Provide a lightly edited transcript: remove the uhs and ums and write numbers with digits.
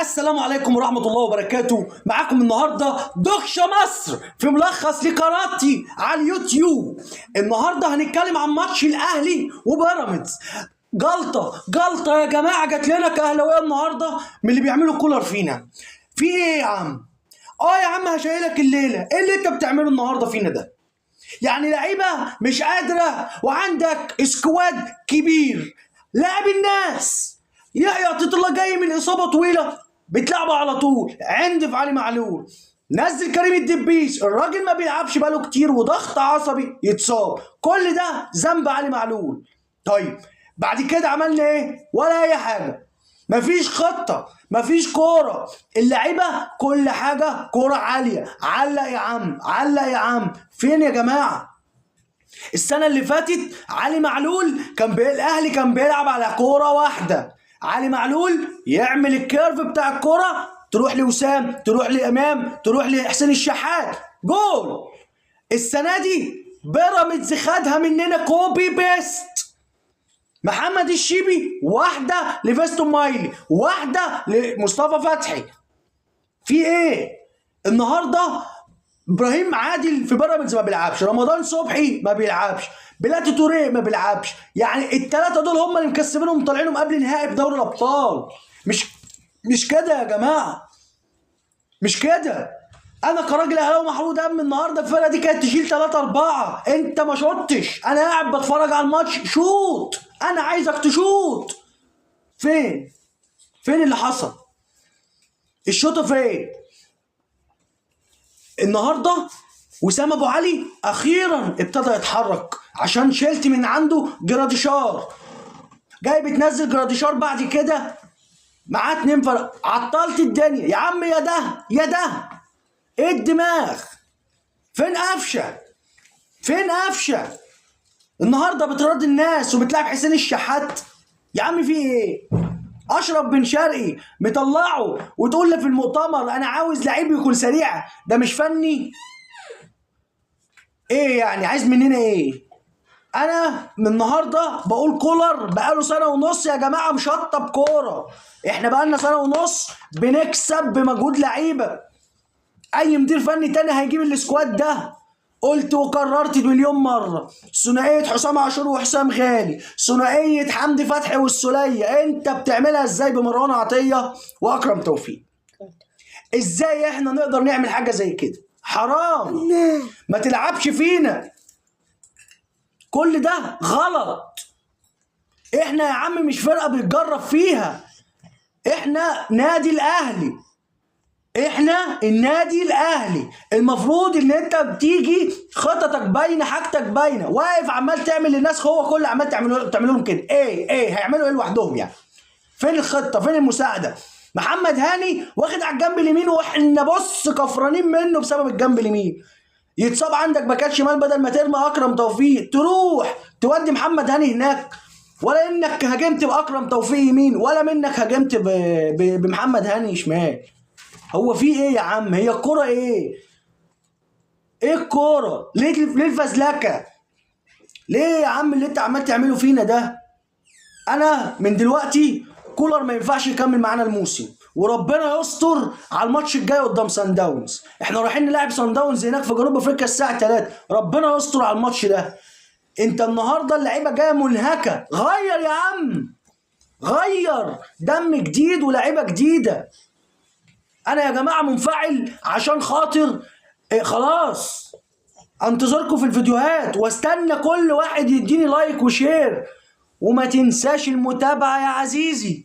السلام عليكم ورحمة الله وبركاته. معاكم النهاردة دوكشة مصر في ملخص لقناتي على اليوتيوب. النهاردة هنتكلم عن ماتش الأهلي وبيراميدز. جلطة يا جماعة جات لنا كأهلاوية النهاردة من اللي بيعملوا كولر فينا. في إيه يا عم؟ يا عم هشيلك الليلة. إيه اللي أنت بتعمله النهاردة فينا ده؟ يعني لعيبة مش قادرة وعندك سكواد كبير لاعب الناس. يحيى عطية الله جاي من إصابة طويلة بتلعبه على طول. عندف علي معلول، نزل كريم الدبيس، الراجل ما بيلعبش بقاله كتير وضغط عصبي يتصاب. كل ده ذنب علي معلول. طيب بعد كده عملنا ايه؟ ولا اي حاجه. مفيش خطه، مفيش كوره. اللعيبه كل حاجه كوره عاليه. علق يا عم، علق يا عم. فين يا جماعه؟ السنه اللي فاتت علي معلول الاهلي كان بيلعب على كوره واحده. علي معلول يعمل الكيرف بتاع الكوره، تروح لوسام، تروح لامام، تروح لحسين الشحات، جول. السنه دي بيراميدز خدها مننا كوبي بيست. محمد الشيبي واحده لفيستون مايلي، واحده لمصطفى فتحي. في ايه النهارده؟ ابراهيم عادل في بيراميدز ما بيلعبش، رمضان صبحي ما بيلعبش، بلاتي توريه ما بيلعبش. يعني الثلاثه دول هم اللي مكسبينهم ومطلعينهم قبل نهائي في دوري الابطال. مش كده يا جماعه، مش كده. انا كراجل اهلاوي محروق دم النهارده الفرقه دي كانت تشيل 3-4. انت ما شوطتش، انا قاعد بتفرج على الماتش. شوط، انا عايزك تشوط. فين اللي حصل؟ الشوطه فين؟ النهارده وسام ابو علي اخيرا ابتدى يتحرك عشان شلت من عنده جراديشار. جاي بتنزل جراديشار بعد كده معاه 2 فرق. عطلت الدنيا يا عم. يا ده يا ده. ايه الدماغ؟ فين قفشه؟ فين قفشه؟ النهارده بترد الناس وبتلعب حسين الشحات. يا عم في ايه؟ اشرف بن شرقي مطلعه وتقول لي في المؤتمر انا عاوز لعيب يكون سريع. ده مش فني؟ ايه يعني عايز مننا ايه؟ انا من النهارده بقول كولر بقاله سنه ونص يا جماعه مشطب كوره. احنا بقالنا سنه ونص بنكسب بمجهود لعيبه. اي مدير فني تاني هيجيب السكواد ده. قلت وكررت مليون مره، ثنائيه حسام عاشور وحسام غالي، ثنائيه حمدي فتحي والسوليه، انت بتعملها ازاي بمروان عطيه واكرم توفيق؟ ازاي احنا نقدر نعمل حاجه زي كده؟ حرام. ما تلعبش فينا. كل ده غلط. احنا يا عم مش فرقه بنتجرب فيها، احنا نادي الاهلي. احنا النادي الاهلي. المفروض ان انت بتيجي خططك باينه، حاجتك باينه. واقف عمال تعمل للناس، هو كل عمال تعمل لهم كده. ايه هيعملوا ايه لوحدهم يعني؟ فين الخطه؟ فين المساعده؟ محمد هاني واخد على الجنب اليمين واحنا بص كفرانين منه بسبب الجنب اليمين. يتصاب عندك باكات شمال، بدل ما ترمي اكرم توفيق تروح تودي محمد هاني هناك. ولا انك هاجمت باكرم توفيق يمين، ولا منك هاجمت بمحمد هاني شمال. هو في ايه يا عم؟ هي الكوره ايه؟ ايه الكوره؟ ليه الفزلكه؟ ليه يا عم اللي انت عمال تعمله فينا ده؟ انا من دلوقتي كولر ما ينفعش يكمل معانا الموسم، وربنا يستر على الماتش الجاي قدام سان داونز. احنا رايحين نلعب سان داونز هناك في جنوب افريقيا الساعه 3. ربنا يستر على الماتش ده. انت النهارده اللعيبه جايه منهكه. غير يا عم، غير دم جديد ولاعيبه جديده. انا يا جماعه منفعل عشان خاطر خلاص. انتظركم في الفيديوهات واستنى كل واحد يديني لايك وشير، وما تنساش المتابعه يا عزيزي.